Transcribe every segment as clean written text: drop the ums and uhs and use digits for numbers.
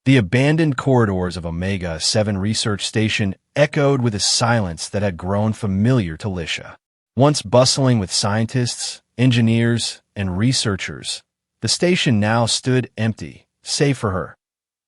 The abandoned corridors of Omega 7 Research Station echoed with a silence that had grown familiar to Lisha. Once bustling with scientists, engineers, and researchers, the station now stood empty, save for her,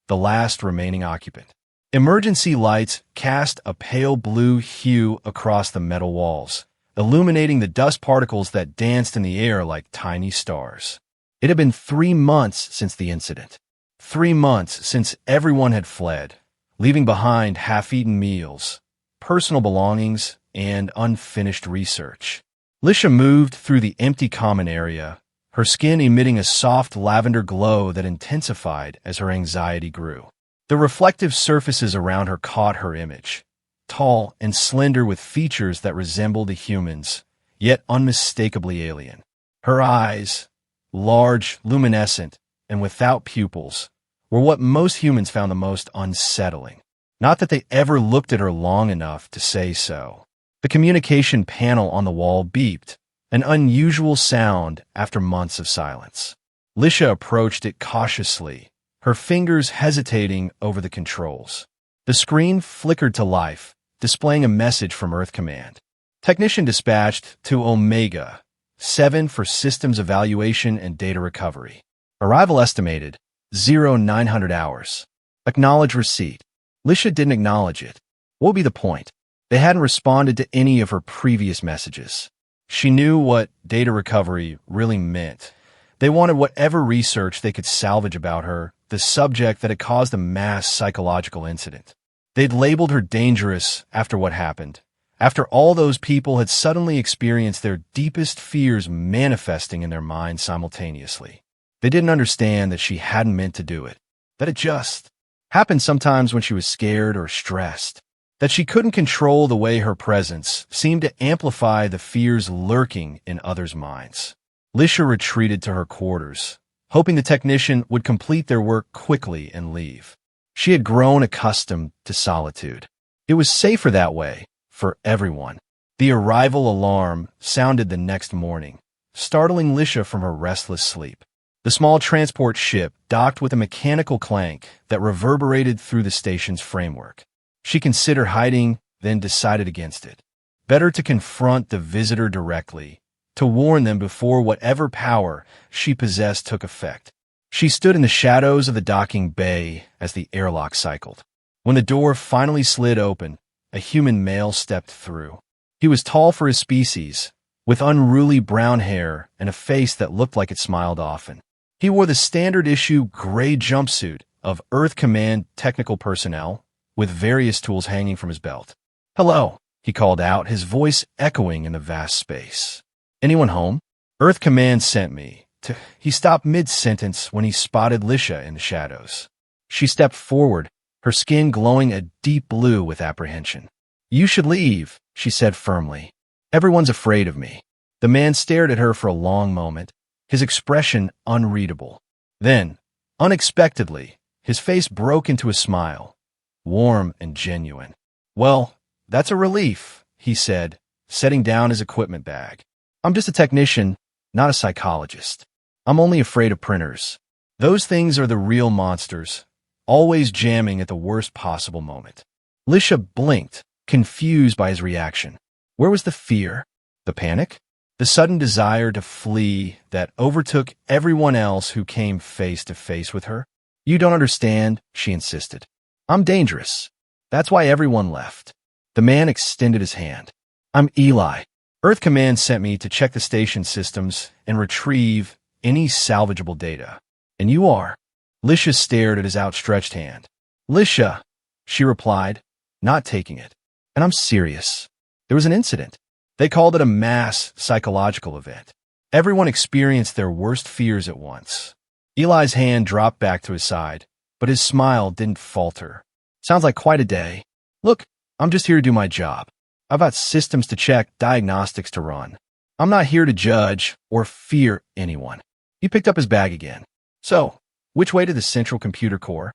the last remaining occupant. Emergency lights cast a pale blue hue across the metal walls, illuminating the dust particles that danced in the air like tiny stars. It had been 3 months since the incident. 3 months since everyone had fled, leaving behind half-eaten meals, personal belongings, and unfinished research. Lisha moved through the empty common area, her skin emitting a soft lavender glow that intensified as her anxiety grew. The reflective surfaces around her caught her image, tall and slender with features that resembled a human's, yet unmistakably alien. Her eyes, large, luminescent, and without pupils, were what most humans found the most unsettling. Not that they ever looked at her long enough to say so. The communication panel on the wall beeped, an unusual sound after months of silence. Lisha approached it cautiously, her fingers hesitating over the controls. The screen flickered to life, displaying a message from Earth Command. Technician dispatched to Omega 7 for systems evaluation and data recovery. Arrival estimated 0900 hours. Acknowledge receipt. Lisha didn't acknowledge it. What would be the point? They hadn't responded to any of her previous messages. She knew what data recovery really meant. They wanted whatever research they could salvage about her, the subject that had caused a mass psychological incident. They'd labeled her dangerous after what happened, after all those people had suddenly experienced their deepest fears manifesting in their minds simultaneously. They didn't understand that she hadn't meant to do it, that it just happened sometimes when she was scared or stressed, that she couldn't control the way her presence seemed to amplify the fears lurking in others' minds. Lisha retreated to her quarters, hoping the technician would complete their work quickly and leave. She had grown accustomed to solitude. It was safer that way, for everyone. The arrival alarm sounded the next morning, startling Lisha from her restless sleep. The small transport ship docked with a mechanical clank that reverberated through the station's framework. She considered hiding, then decided against it. Better to confront the visitor directly, to warn them before whatever power she possessed took effect. She stood in the shadows of the docking bay as the airlock cycled. When the door finally slid open, a human male stepped through. He was tall for his species, with unruly brown hair and a face that looked like it smiled often. He wore the standard-issue gray jumpsuit of Earth Command technical personnel, with various tools hanging from his belt. "Hello," he called out, his voice echoing in the vast space. "Anyone home? Earth Command sent me to—" He stopped mid-sentence when he spotted Lisha in the shadows. She stepped forward, her skin glowing a deep blue with apprehension. "You should leave," she said firmly. "Everyone's afraid of me." The man stared at her for a long moment, his expression unreadable. Then, unexpectedly, his face broke into a smile, warm and genuine. "Well, that's a relief," he said, setting down his equipment bag. "I'm just a technician, not a psychologist. I'm only afraid of printers. Those things are the real monsters, always jamming at the worst possible moment." Lisha blinked, confused by his reaction. Where was the fear? The panic? The sudden desire to flee that overtook everyone else who came face to face with her? "You don't understand," she insisted. "I'm dangerous. That's why everyone left." The man extended his hand. "I'm Eli. Earth Command sent me to check the station systems and retrieve any salvageable data. And you are." Lisha stared at his outstretched hand. "Lisha," she replied, not taking it. "And I'm serious. There was an incident. They called it a mass psychological event. Everyone experienced their worst fears at once." Eli's hand dropped back to his side, but his smile didn't falter. "Sounds like quite a day. Look, I'm just here to do my job. I've got systems to check, diagnostics to run. I'm not here to judge or fear anyone." He picked up his bag again. "So, which way to the central computer core?"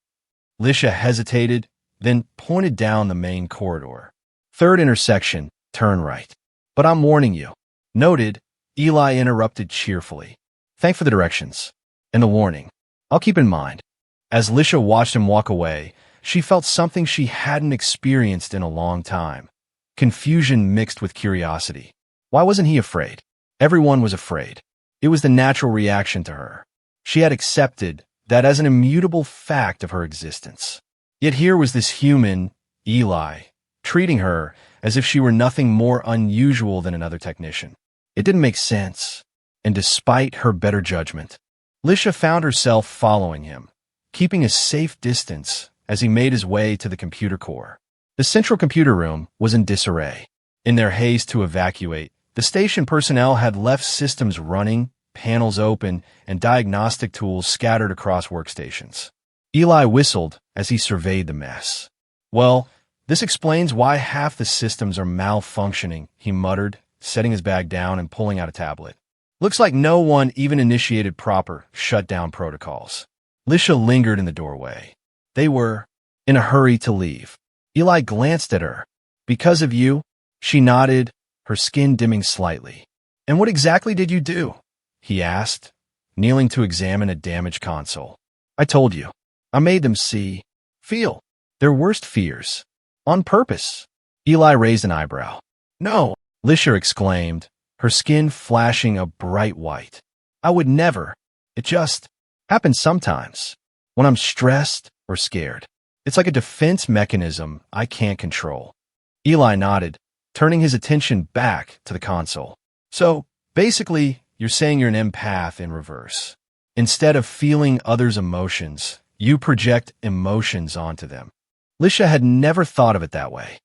Lisha hesitated, then pointed down the main corridor. "Third intersection, turn right. But I'm warning you." "Noted," Eli interrupted cheerfully. "Thanks for the directions. And the warning. I'll keep in mind." As Lisha watched him walk away, she felt something she hadn't experienced in a long time. Confusion mixed with curiosity. Why wasn't he afraid? Everyone was afraid. It was the natural reaction to her. She had accepted that as an immutable fact of her existence. Yet here was this human, Eli, treating her as if she were nothing more unusual than another technician. It didn't make sense. And despite her better judgment, Lisha found herself following him, keeping a safe distance as he made his way to the computer core. The central computer room was in disarray. In their haste to evacuate, the station personnel had left systems running, panels open, and diagnostic tools scattered across workstations. Eli whistled as he surveyed the mess. Well, this explains why half the systems are malfunctioning, he muttered, setting his bag down and pulling out a tablet. Looks like no one even initiated proper shutdown protocols. Lisha lingered in the doorway. They were in a hurry to leave. Eli glanced at her. Because of you? She nodded, her skin dimming slightly. And what exactly did you do? He asked, kneeling to examine a damaged console. I told you. I made them feel their worst fears. On purpose. Eli raised an eyebrow. No, Lisha exclaimed, her skin flashing a bright white. I would never. It just happens sometimes. When I'm stressed or scared. It's like a defense mechanism I can't control. Eli nodded, turning his attention back to the console. So, basically, you're saying you're an empath in reverse. Instead of feeling others' emotions, you project emotions onto them. Lisha had never thought of it that way.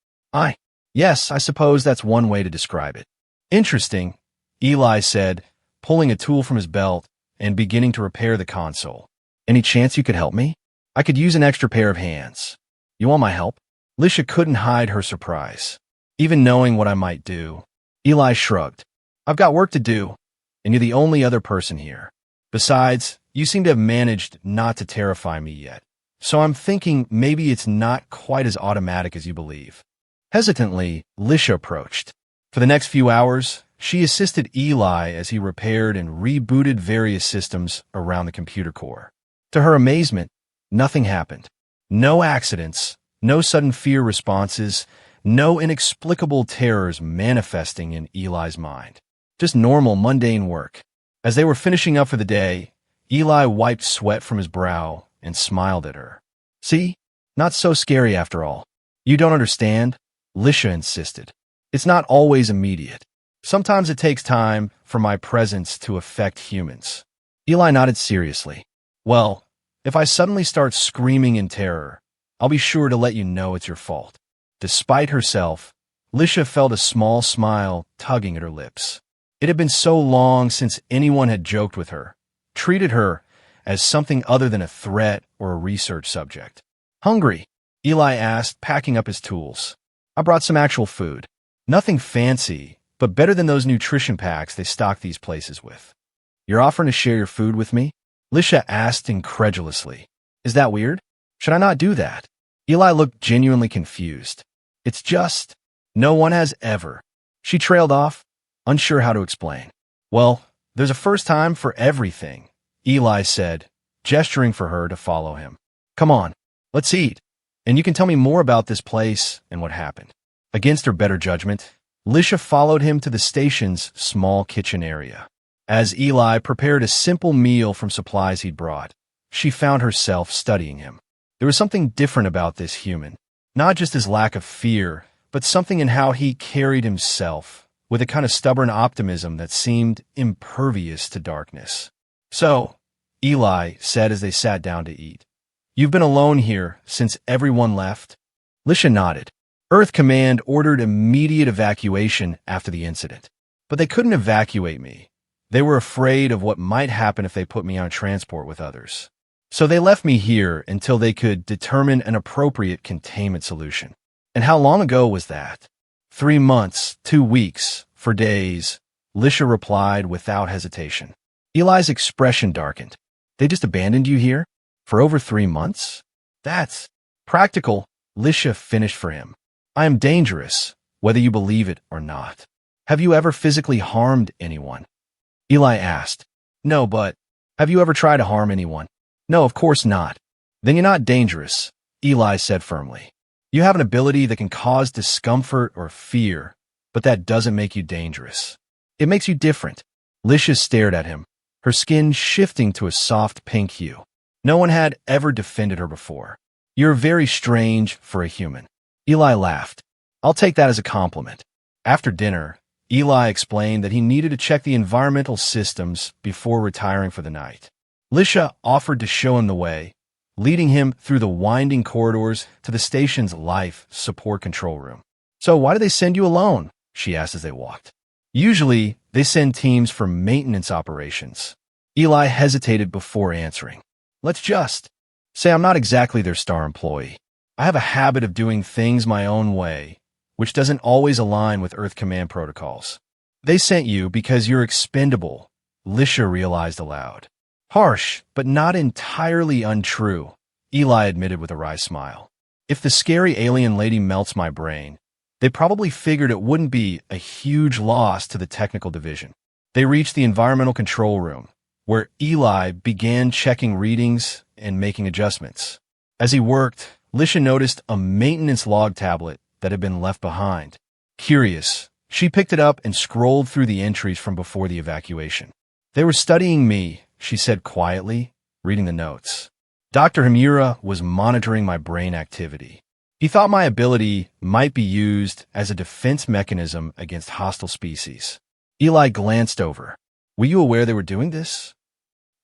Yes, I suppose that's one way to describe it. Interesting, Eli said, pulling a tool from his belt and beginning to repair the console. Any chance you could help me? I could use an extra pair of hands. You want my help? Lisha couldn't hide her surprise. Even knowing what I might do, Eli shrugged. I've got work to do, and you're the only other person here. Besides, you seem to have managed not to terrify me yet. So I'm thinking maybe it's not quite as automatic as you believe. Hesitantly, Lisha approached. For the next few hours, she assisted Eli as he repaired and rebooted various systems around the computer core. To her amazement, nothing happened. No accidents, no sudden fear responses, no inexplicable terrors manifesting in Eli's mind. Just normal, mundane work. As they were finishing up for the day, Eli wiped sweat from his brow and smiled at her. See? Not so scary after all. You don't understand? Lisha insisted. It's not always immediate. Sometimes it takes time for my presence to affect humans. Eli nodded seriously. Well, if I suddenly start screaming in terror, I'll be sure to let you know it's your fault. Despite herself, Lisha felt a small smile tugging at her lips. It had been so long since anyone had joked with her, treated her as something other than a threat or a research subject. Hungry? Eli asked, packing up his tools. I brought some actual food. Nothing fancy, but better than those nutrition packs they stock these places with. You're offering to share your food with me? Lisha asked incredulously. Is that weird? Should I not do that? Eli looked genuinely confused. It's just, no one has ever. She trailed off, unsure how to explain. Well, there's a first time for everything, Eli said, gesturing for her to follow him. Come on, let's eat, and you can tell me more about this place and what happened. Against her better judgment, Lisha followed him to the station's small kitchen area. As Eli prepared a simple meal from supplies he'd brought, she found herself studying him. There was something different about this human, not just his lack of fear, but something in how he carried himself, with a kind of stubborn optimism that seemed impervious to darkness. So, Eli said as they sat down to eat, you've been alone here since everyone left? Lisha nodded. Earth Command ordered immediate evacuation after the incident. But they couldn't evacuate me. They were afraid of what might happen if they put me on transport with others. So they left me here until they could determine an appropriate containment solution. And how long ago was that? 3 months, 2 weeks, for days, Lisha replied without hesitation. Eli's expression darkened. They just abandoned you here? For over 3 months? That's practical, Lisha finished for him. I am dangerous, whether you believe it or not. Have you ever physically harmed anyone? Eli asked. No, but have you ever tried to harm anyone? No, of course not. Then you're not dangerous, Eli said firmly. You have an ability that can cause discomfort or fear, but that doesn't make you dangerous. It makes you different. Lisha stared at him, her skin shifting to a soft pink hue. No one had ever defended her before. You're very strange for a human. Eli laughed. I'll take that as a compliment. After dinner, Eli explained that he needed to check the environmental systems before retiring for the night. Lisha offered to show him the way, leading him through the winding corridors to the station's life support control room. So why did they send you alone? She asked as they walked. Usually, they send teams for maintenance operations. Eli hesitated before answering. Let's just say I'm not exactly their star employee. I have a habit of doing things my own way, which doesn't always align with Earth Command protocols. They sent you because you're expendable, Lisha realized aloud. Harsh, but not entirely untrue, Eli admitted with a wry smile. If the scary alien lady melts my brain, they probably figured it wouldn't be a huge loss to the technical division. They reached the environmental control room, where Eli began checking readings and making adjustments. As he worked, Lisha noticed a maintenance log tablet that had been left behind. Curious, she picked it up and scrolled through the entries from before the evacuation. They were studying me, she said quietly, reading the notes. Dr. Himura was monitoring my brain activity. He thought my ability might be used as a defense mechanism against hostile species. Eli glanced over. Were you aware they were doing this?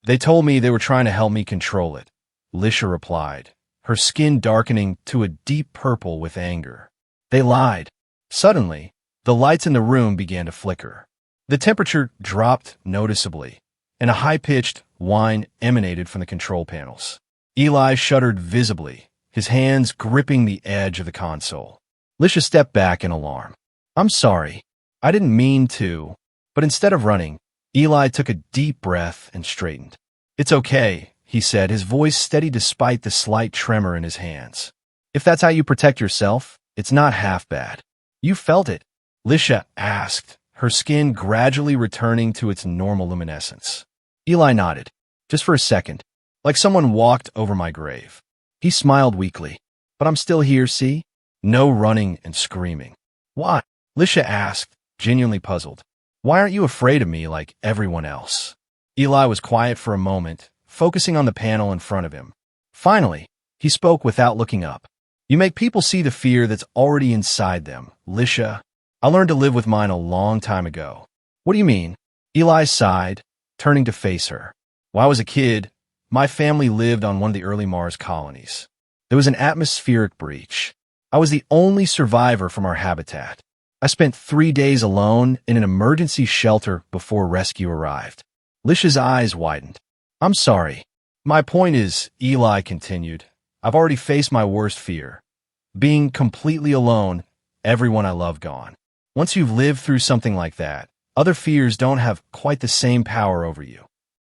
They told me they were trying to help me control it, Lisha replied, her skin darkening to a deep purple with anger. They lied. Suddenly, the lights in the room began to flicker. The temperature dropped noticeably, and a high-pitched whine emanated from the control panels. Eli shuddered visibly, his hands gripping the edge of the console. Lisha stepped back in alarm. I'm sorry. I didn't mean to. But instead of running, Eli took a deep breath and straightened. It's okay, he said, his voice steady despite the slight tremor in his hands. If that's how you protect yourself, it's not half bad. You felt it? Lisha asked, her skin gradually returning to its normal luminescence. Eli nodded, just for a second, like someone walked over my grave. He smiled weakly. But I'm still here, see? No running and screaming. Why? Lisha asked, genuinely puzzled. Why aren't you afraid of me like everyone else? Eli was quiet for a moment, focusing on the panel in front of him. Finally, he spoke without looking up. You make people see the fear that's already inside them, Lisha. I learned to live with mine a long time ago. What do you mean? Eli sighed, turning to face her. When I was a kid, my family lived on one of the early Mars colonies. There was an atmospheric breach. I was the only survivor from our habitat. I spent 3 days alone in an emergency shelter before rescue arrived. Lisha's eyes widened. I'm sorry. My point is, Eli continued, I've already faced my worst fear. Being completely alone, everyone I love gone. Once you've lived through something like that, other fears don't have quite the same power over you.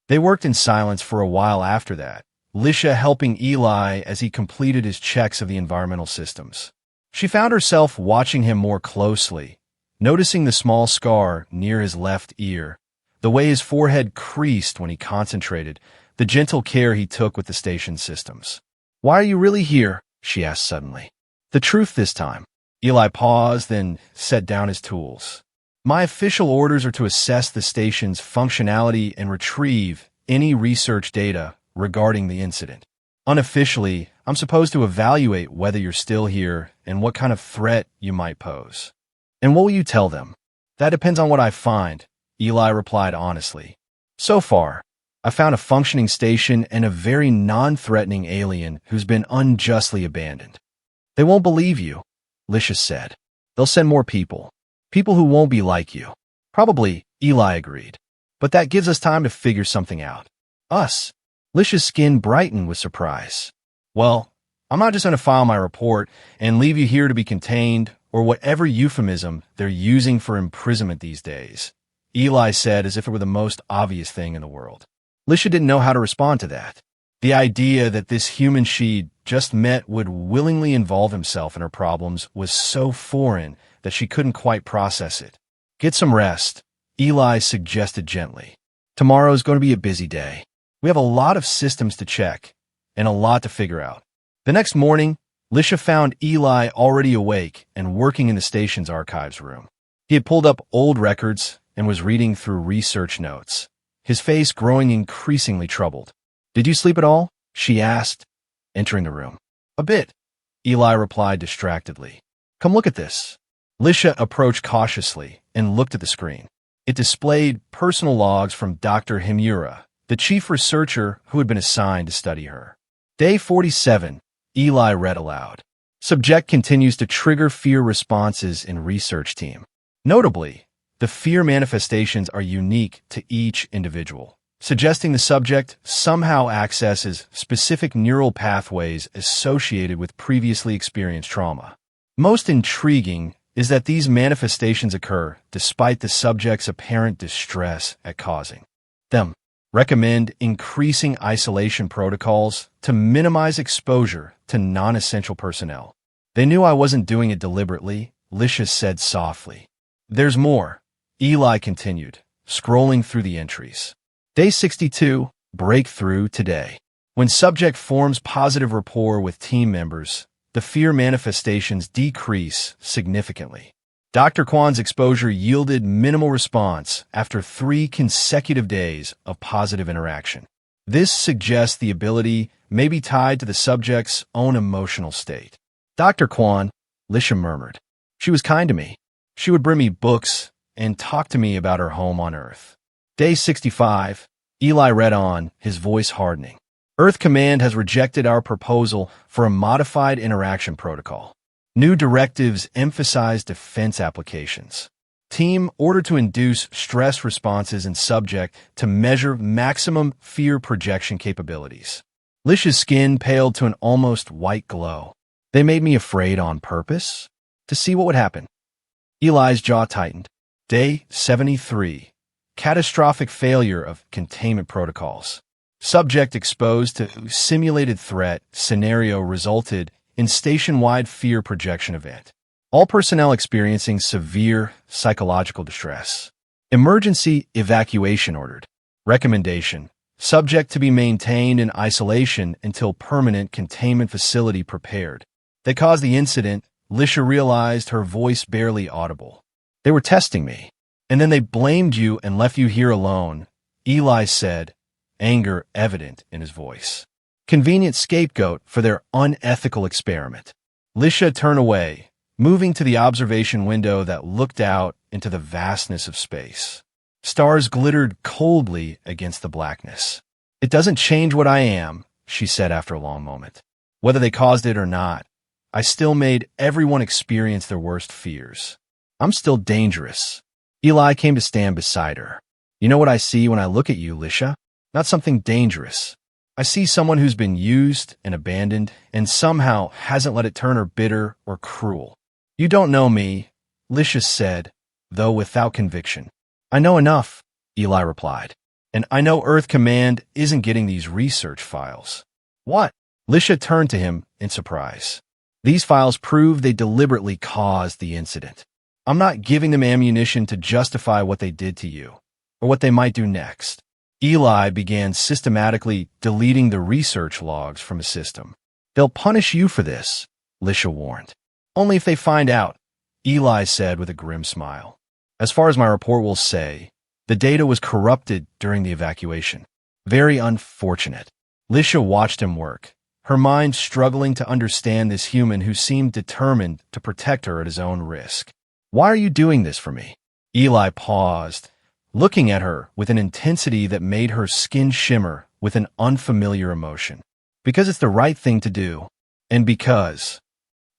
They worked in silence for a while after that, Lisha helping Eli as he completed his checks of the environmental systems. She found herself watching him more closely, noticing the small scar near his left ear, the way his forehead creased when he concentrated, the gentle care he took with the station systems. Why are you really here? She asked suddenly. The truth this time. Eli paused, then set down his tools. My official orders are to assess the station's functionality and retrieve any research data regarding the incident. Unofficially, I'm supposed to evaluate whether you're still here and what kind of threat you might pose. And what will you tell them? That depends on what I find, Eli replied honestly. So far, I found a functioning station and a very non-threatening alien who's been unjustly abandoned. They won't believe you, Lisha said. They'll send more people. People who won't be like you. Probably, Eli agreed. But that gives us time to figure something out. Us. Lisha's skin brightened with surprise. Well, I'm not just going to file my report and leave you here to be contained or whatever euphemism they're using for imprisonment these days, Eli said as if it were the most obvious thing in the world. Lisha didn't know how to respond to that. The idea that this human she'd just met would willingly involve himself in her problems was so foreign that she couldn't quite process it. Get some rest, Eli suggested gently. Tomorrow's going to be a busy day. We have a lot of systems to check, and a lot to figure out. The next morning, Lisha found Eli already awake and working in the station's archives room. He had pulled up old records and was reading through research notes, his face growing increasingly troubled. "Did you sleep at all?" she asked, entering the room. "A bit," Eli replied distractedly. "Come look at this." Lisha approached cautiously and looked at the screen. It displayed personal logs from Dr. Himura, the chief researcher who had been assigned to study her. Day 47, Eli read aloud. Subject continues to trigger fear responses in research team. Notably, the fear manifestations are unique to each individual, suggesting the subject somehow accesses specific neural pathways associated with previously experienced trauma. Most intriguing is that these manifestations occur despite the subject's apparent distress at causing them. Recommend increasing isolation protocols to minimize exposure to non-essential personnel. "They knew I wasn't doing it deliberately," Lisha said softly. "There's more," Eli continued, scrolling through the entries. Day 62, breakthrough today. When subject forms positive rapport with team members, the fear manifestations decrease significantly. Dr. Kwan's exposure yielded minimal response after 3 consecutive days of positive interaction. This suggests the ability may be tied to the subject's own emotional state. "Dr. Kwan," Lisha murmured. "She was kind to me. She would bring me books and talk to me about her home on Earth." Day 65, Eli read on, his voice hardening. "Earth Command has rejected our proposal for a modified interaction protocol. New directives emphasize defense applications. Team ordered to induce stress responses in subject to measure maximum fear projection capabilities." Lisha's skin paled to an almost white glow. "They made me afraid on purpose? To see what would happen?" Eli's jaw tightened. Day 73. Catastrophic failure of containment protocols. Subject exposed to simulated threat scenario resulted in station-wide fear projection event. All personnel experiencing severe psychological distress. Emergency evacuation ordered. Recommendation: subject to be maintained in isolation until permanent containment facility prepared. "They caused the incident," Lisha realized, her voice barely audible. "They were testing me. And then they blamed you and left you here alone," Eli said, anger evident in his voice. "Convenient scapegoat for their unethical experiment." Lisha turned away, moving to the observation window that looked out into the vastness of space. Stars glittered coldly against the blackness. "It doesn't change what I am," she said after a long moment. "Whether they caused it or not, I still made everyone experience their worst fears. I'm still dangerous." Eli came to stand beside her. "You know what I see when I look at you, Lisha? Not something dangerous. I see someone who's been used and abandoned and somehow hasn't let it turn her bitter or cruel." "You don't know me," Lisha said, though without conviction. "I know enough," Eli replied. "And I know Earth Command isn't getting these research files." "What?" Lisha turned to him in surprise. "These files prove they deliberately caused the incident. I'm not giving them ammunition to justify what they did to you, or what they might do next." Eli began systematically deleting the research logs from his system. "They'll punish you for this," Lisha warned. "Only if they find out," Eli said with a grim smile. "As far as my report will say, the data was corrupted during the evacuation. Very unfortunate." Lisha watched him work, her mind struggling to understand this human who seemed determined to protect her at his own risk. "Why are you doing this for me?" Eli paused, looking at her with an intensity that made her skin shimmer with an unfamiliar emotion. "Because it's the right thing to do. And because—"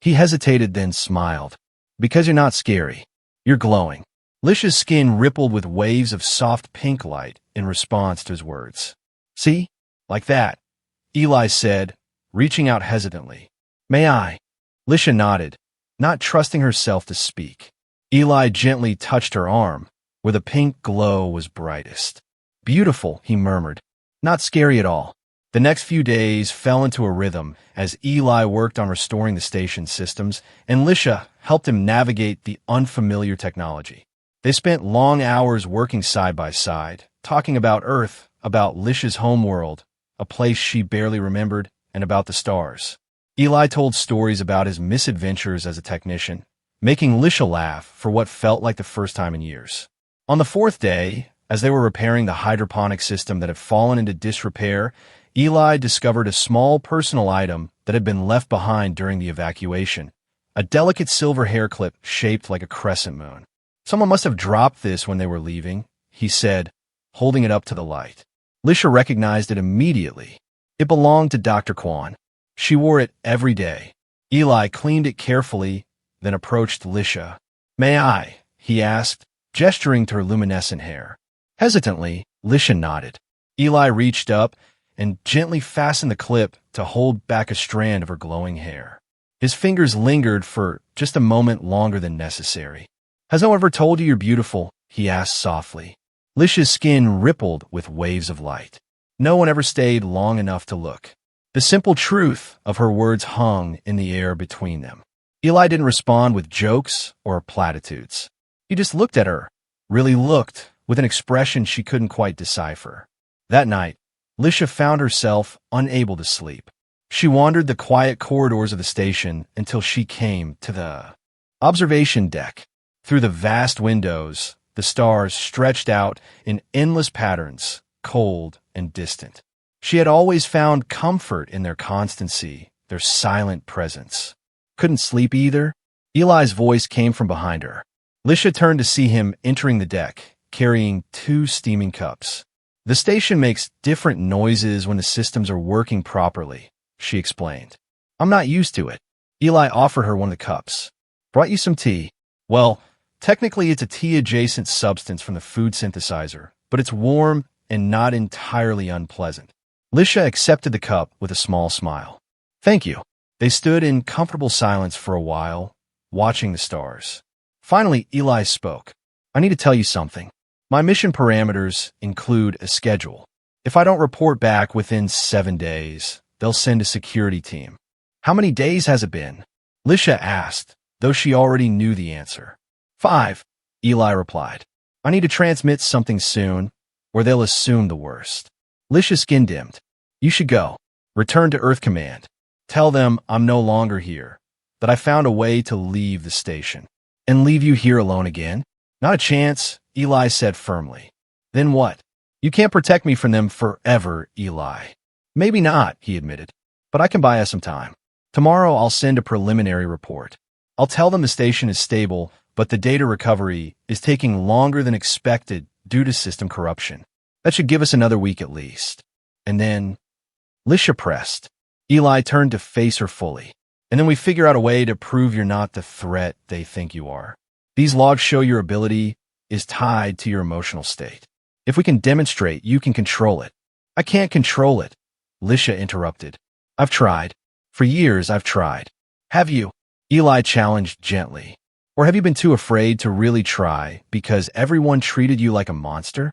He hesitated, then smiled. "Because you're not scary. You're glowing." Lisha's skin rippled with waves of soft pink light in response to his words. "See? Like that," Eli said, reaching out hesitantly. "May I?" Lisha nodded, not trusting herself to speak. Eli gently touched her arm, where the pink glow was brightest. "Beautiful," he murmured. "Not scary at all." The next few days fell into a rhythm as Eli worked on restoring the station's systems, and Lisha helped him navigate the unfamiliar technology. They spent long hours working side by side, talking about Earth, about Lisha's homeworld, a place she barely remembered, and about the stars. Eli told stories about his misadventures as a technician, making Lisha laugh for what felt like the first time in years. On the fourth day, as they were repairing the hydroponic system that had fallen into disrepair, Eli discovered a small personal item that had been left behind during the evacuation, a delicate silver hair clip shaped like a crescent moon. Someone must have dropped this when they were leaving, he said, holding it up to the light. Lisha recognized it immediately. It belonged to Dr. Kwan. She wore it every day. Eli cleaned it carefully, then approached Lisha. "May I?" he asked, gesturing to her luminescent hair. Hesitantly, Lisha nodded. Eli reached up and gently fastened the clip to hold back a strand of her glowing hair. His fingers lingered for just a moment longer than necessary. "Has no one ever told you you're beautiful?" he asked softly. Lisha's skin rippled with waves of light. No one ever stayed long enough to look. The simple truth of her words hung in the air between them. Eli didn't respond with jokes or platitudes. He just looked at her, really looked, with an expression she couldn't quite decipher. That night, Lisha found herself unable to sleep. She wandered the quiet corridors of the station until she came to the observation deck. Through the vast windows, the stars stretched out in endless patterns, cold and distant. She had always found comfort in their constancy, their silent presence. "Couldn't sleep either?" Eli's voice came from behind her. Lisha turned to see him entering the deck, carrying 2 steaming cups. "The station makes different noises when the systems are working properly," she explained. "I'm not used to it." Eli offered her one of the cups. "Brought you some tea." "Well, technically it's a tea-adjacent substance from the food synthesizer, but it's warm and not entirely unpleasant." Lisha accepted the cup with a small smile. "Thank you." They stood in comfortable silence for a while, watching the stars. Finally, Eli spoke. "I need to tell you something. My mission parameters include a schedule. If I don't report back within 7 days, they'll send a security team." "How many days has it been?" Lisha asked, though she already knew the answer. 5, Eli replied. "I need to transmit something soon, or they'll assume the worst." Lisha's skin dimmed. "You should go. Return to Earth Command. Tell them I'm no longer here, that I found a way to leave the station." "And leave you here alone again?" "Not a chance," Eli said firmly. "Then what?" "You can't protect me from them forever, Eli." "Maybe not," he admitted, "but I can buy us some time. Tomorrow I'll send a preliminary report. I'll tell them the station is stable, but the data recovery is taking longer than expected due to system corruption. That should give us another week at least." And then Lisha pressed. Eli turned to face her fully. "And then we figure out a way to prove you're not the threat they think you are. These logs show your ability is tied to your emotional state. If we can demonstrate you can control it." "I can't control it," Lisha interrupted. "I've tried. For years I've tried." "Have you?" Eli challenged gently. "Or have you been too afraid to really try because everyone treated you like a monster?"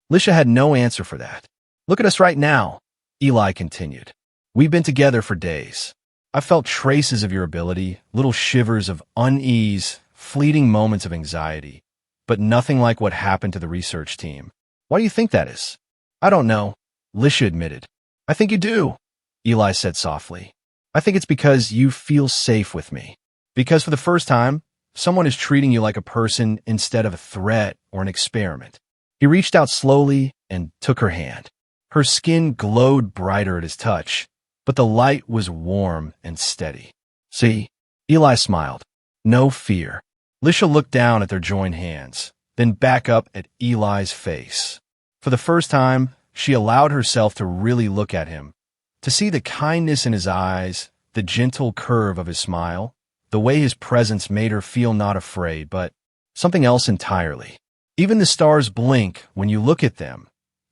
Lisha had no answer for that. "Look at us right now," Eli continued. "We've been together for days. I felt traces of your ability, little shivers of unease, fleeting moments of anxiety, but nothing like what happened to the research team. Why do you think that is?" "I don't know," Lisha admitted. "I think you do," Eli said softly. "I think it's because you feel safe with me. Because for the first time, someone is treating you like a person instead of a threat or an experiment." He reached out slowly and took her hand. Her skin glowed brighter at his touch, but the light was warm and steady. "See?" Eli smiled. "No fear." Lisha looked down at their joined hands, then back up at Eli's face. For the first time, she allowed herself to really look at him, to see the kindness in his eyes, the gentle curve of his smile, the way his presence made her feel not afraid, but something else entirely. "Even the stars blink when you look at them,"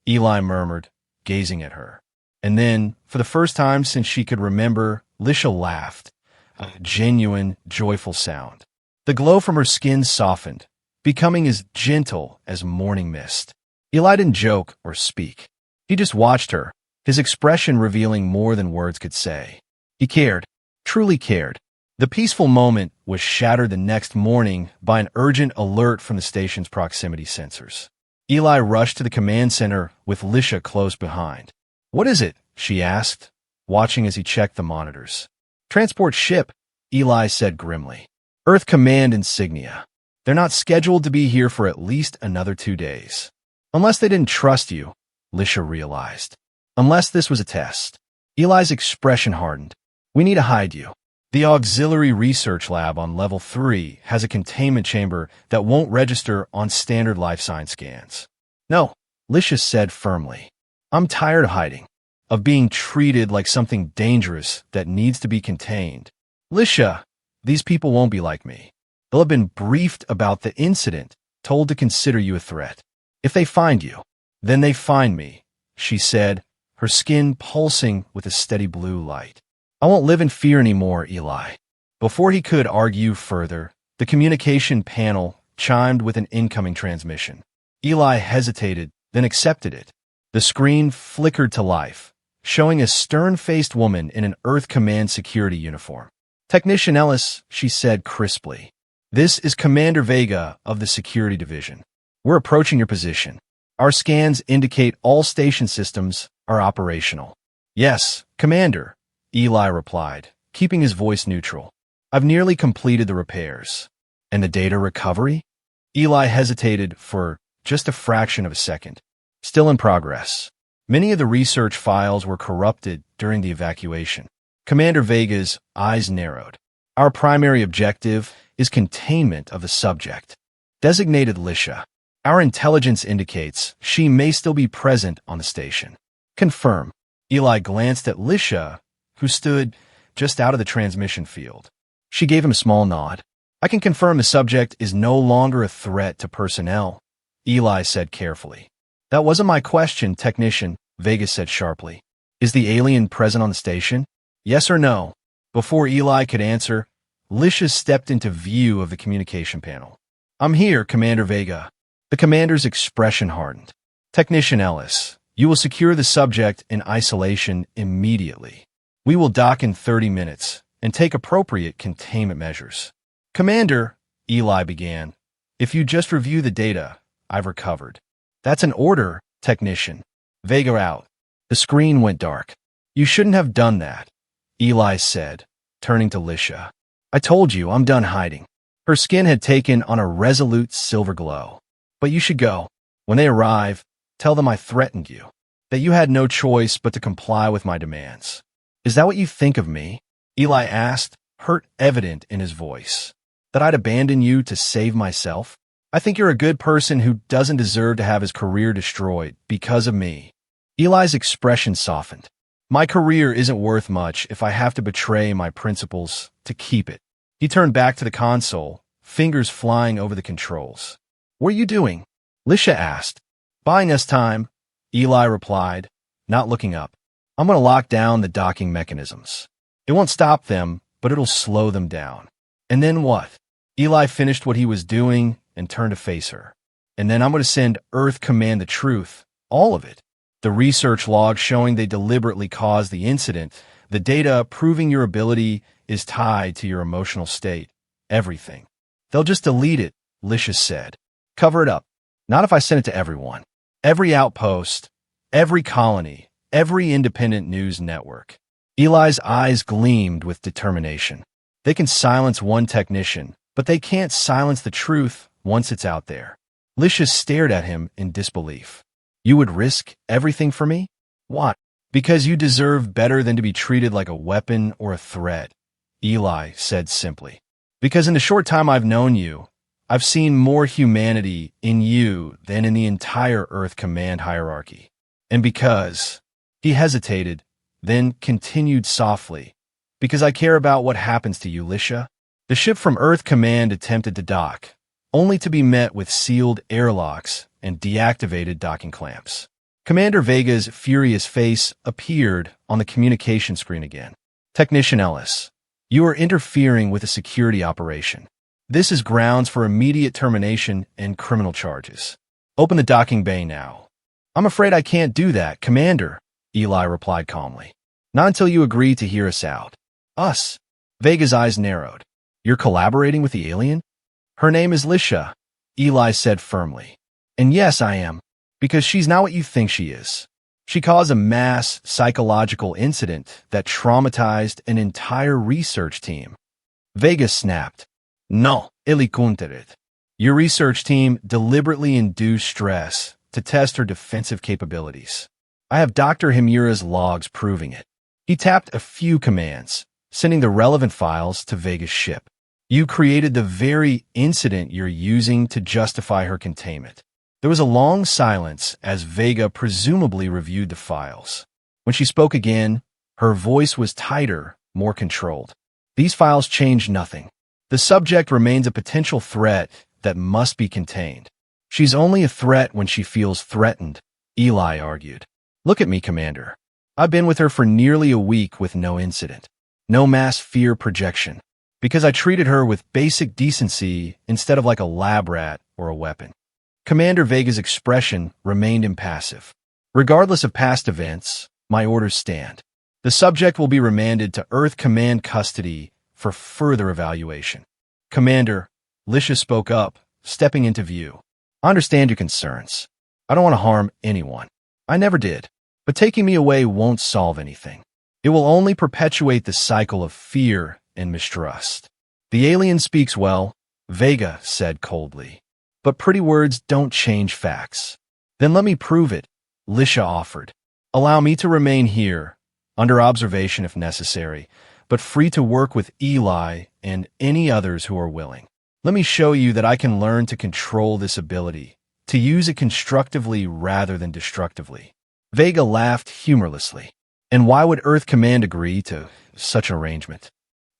Eli murmured, gazing at her. And then, for the first time since she could remember, Lisha laughed, a genuine, joyful sound. The glow from her skin softened, becoming as gentle as morning mist. Eli didn't joke or speak. He just watched her, his expression revealing more than words could say. He cared, truly cared. The peaceful moment was shattered the next morning by an urgent alert from the station's proximity sensors. Eli rushed to the command center with Lisha close behind. "What is it?" she asked, watching as he checked the monitors. Transport ship, Eli said grimly. Earth Command insignia. They're not scheduled to be here for at least another 2 days. Unless they didn't trust you, Lisha realized. Unless this was a test. Eli's expression hardened. We need to hide you. The auxiliary research lab on level 3 has a containment chamber that won't register on standard life science scans. No, Lisha said firmly. I'm tired of hiding, of being treated like something dangerous that needs to be contained. Lisha, these people won't be like me. They'll have been briefed about the incident, told to consider you a threat. If they find you, then they find me, she said, her skin pulsing with a steady blue light. I won't live in fear anymore, Eli. Before he could argue further, the communication panel chimed with an incoming transmission. Eli hesitated, then accepted it. The screen flickered to life, showing a stern-faced woman in an Earth Command security uniform. Technician Ellis, she said crisply. This is Commander Vega of the Security Division. We're approaching your position. Our scans indicate all station systems are operational. Yes, Commander, Eli replied, keeping his voice neutral. I've nearly completed the repairs. And the data recovery? Eli hesitated for just a fraction of a second. Still in progress. Many of the research files were corrupted during the evacuation. Commander Vega's eyes narrowed. Our primary objective is containment of the subject. Designated Lisha. Our intelligence indicates she may still be present on the station. Confirm. Eli glanced at Lisha, who stood just out of the transmission field. She gave him a small nod. I can confirm the subject is no longer a threat to personnel, Eli said carefully. That wasn't my question, Technician, Vega said sharply. Is the alien present on the station? Yes or no? Before Eli could answer, Lisha stepped into view of the communication panel. I'm here, Commander Vega. The commander's expression hardened. Technician Ellis, you will secure the subject in isolation immediately. We will dock in 30 minutes and take appropriate containment measures. Commander, Eli began, if you just review the data I've recovered. That's an order, Technician. Vega out. The screen went dark. You shouldn't have done that, Eli said, turning to Lisha. I told you I'm done hiding. Her skin had taken on a resolute silver glow. But you should go. When they arrive, tell them I threatened you, that you had no choice but to comply with my demands. Is that what you think of me? Eli asked, hurt evident in his voice. That I'd abandon you to save myself? I think you're a good person who doesn't deserve to have his career destroyed because of me. Eli's expression softened. My career isn't worth much if I have to betray my principles to keep it. He turned back to the console, fingers flying over the controls. What are you doing? Lisha asked. Buying us time, Eli replied, not looking up. I'm going to lock down the docking mechanisms. It won't stop them, but it'll slow them down. And then what? Eli finished what he was doing and turned to face her. And then I'm going to send Earth Command the truth, all of it. The research log showing they deliberately caused the incident, the data proving your ability is tied to your emotional state, everything. They'll just delete it, Lisha said. Cover it up. Not if I send it to everyone. Every outpost, every colony, every independent news network. Eli's eyes gleamed with determination. They can silence one technician, but they can't silence the truth once it's out there. Lisha stared at him in disbelief. You would risk everything for me? What? Because you deserve better than to be treated like a weapon or a threat, Eli said simply. Because in the short time I've known you, I've seen more humanity in you than in the entire Earth Command hierarchy. And because... He hesitated, then continued softly. Because I care about what happens to you, Lisha. The ship from Earth Command attempted to dock, only to be met with sealed airlocks and deactivated docking clamps. Commander Vega's furious face appeared on the communication screen again. Technician Ellis, you are interfering with a security operation. This is grounds for immediate termination and criminal charges. Open the docking bay now. I'm afraid I can't do that, Commander, Eli replied calmly. Not until you agree to hear us out. Us? Vega's eyes narrowed. You're collaborating with the alien? Her name is Lisha, Eli said firmly. And yes, I am. Because she's not what you think she is. She caused a mass psychological incident that traumatized an entire research team. Vega snapped. No, ilikunterit. Your research team deliberately induced stress to test her defensive capabilities. I have Dr. Himura's logs proving it. He tapped a few commands, sending the relevant files to Vega's ship. You created the very incident you're using to justify her containment. There was a long silence as Vega presumably reviewed the files. When she spoke again, her voice was tighter, more controlled. These files change nothing. The subject remains a potential threat that must be contained. She's only a threat when she feels threatened, Eli argued. Look at me, Commander. I've been with her for nearly a week with no incident. No mass fear projection. Because I treated her with basic decency instead of like a lab rat or a weapon. Commander Vega's expression remained impassive. Regardless of past events, my orders stand. The subject will be remanded to Earth Command custody for further evaluation. Commander, Lisha spoke up, stepping into view. I understand your concerns. I don't want to harm anyone. I never did. But taking me away won't solve anything. It will only perpetuate the cycle of fear and mistrust. The alien speaks well, Vega said coldly. But pretty words don't change facts. Then let me prove it, Lisha offered. Allow me to remain here, under observation if necessary, but free to work with Eli and any others who are willing. Let me show you that I can learn to control this ability, to use it constructively rather than destructively. Vega laughed humorlessly. And why would Earth Command agree to such an arrangement?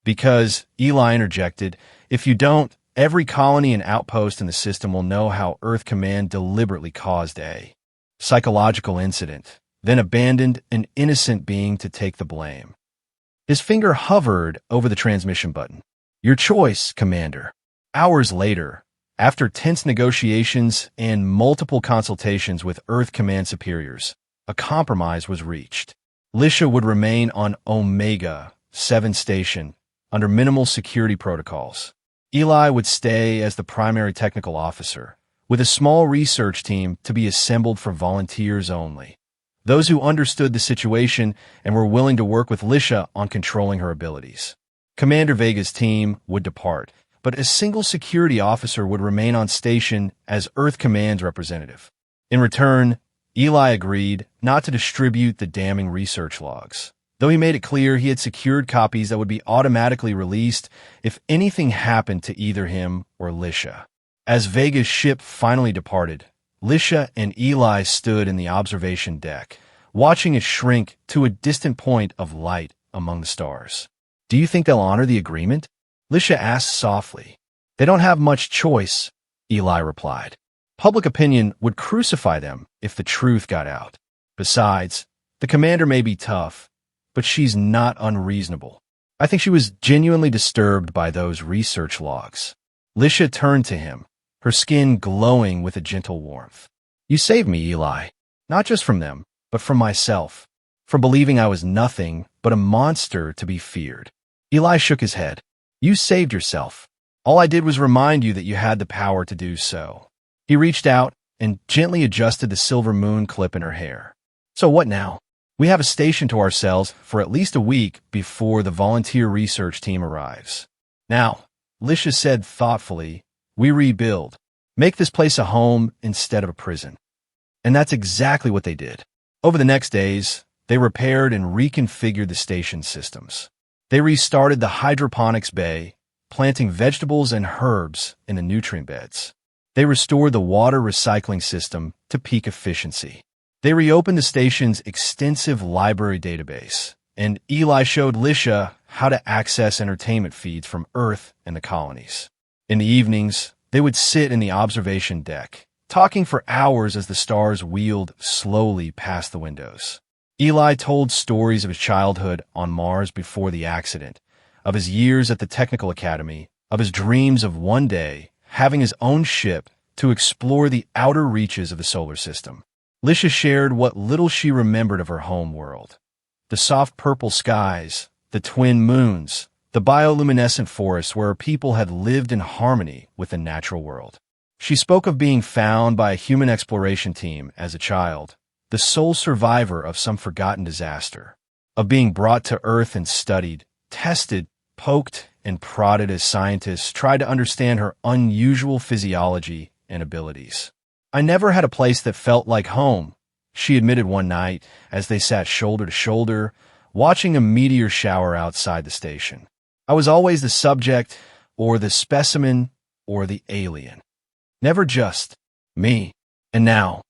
Because, Eli interjected, if you don't, every colony and outpost in the system will know how Earth Command deliberately caused a psychological incident, then abandoned an innocent being to take the blame. His finger hovered over the transmission button. Your choice, Commander. Hours later, after tense negotiations and multiple consultations with Earth Command superiors, a compromise was reached. Lisha would remain on Omega 7 station under minimal security protocols. Eli would stay as the primary technical officer, with a small research team to be assembled for volunteers only. Those who understood the situation and were willing to work with Lisha on controlling her abilities. Commander Vega's team would depart, but a single security officer would remain on station as Earth Command's representative. In return, Eli agreed not to distribute the damning research logs, though he made it clear he had secured copies that would be automatically released if anything happened to either him or Lisha. As Vega's ship finally departed, Lisha and Eli stood in the observation deck, watching it shrink to a distant point of light among the stars. Do you think they'll honor the agreement? Lisha asked softly. They don't have much choice, Eli replied. Public opinion would crucify them if the truth got out. Besides, the commander may be tough, but she's not unreasonable. I think she was genuinely disturbed by those research logs. Lisha turned to him, her skin glowing with a gentle warmth. You saved me, Eli. Not just from them, but from myself. From believing I was nothing but a monster to be feared. Eli shook his head. You saved yourself. All I did was remind you that you had the power to do so. He reached out and gently adjusted the silver moon clip in her hair. So what now? We have a station to ourselves for at least a week before the volunteer research team arrives. Now, Lisha said thoughtfully, we rebuild. Make this place a home instead of a prison. And that's exactly what they did. Over the next days, they repaired and reconfigured the station systems. They restarted the hydroponics bay, planting vegetables and herbs in the nutrient beds. They restored the water recycling system to peak efficiency. They reopened the station's extensive library database, and Eli showed Lisha how to access entertainment feeds from Earth and the colonies. In the evenings, they would sit in the observation deck, talking for hours as the stars wheeled slowly past the windows. Eli told stories of his childhood on Mars before the accident, of his years at the Technical Academy, of his dreams of one day having his own ship to explore the outer reaches of the solar system. Lisha shared what little she remembered of her home world. The soft purple skies, the twin moons, the bioluminescent forests where her people had lived in harmony with the natural world. She spoke of being found by a human exploration team as a child, the sole survivor of some forgotten disaster, of being brought to Earth and studied, tested, poked, and prodded as scientists tried to understand her unusual physiology and abilities. "I never had a place that felt like home," she admitted one night as they sat shoulder to shoulder, watching a meteor shower outside the station. "I was always the subject, or the specimen, or the alien. Never just me." "And now?"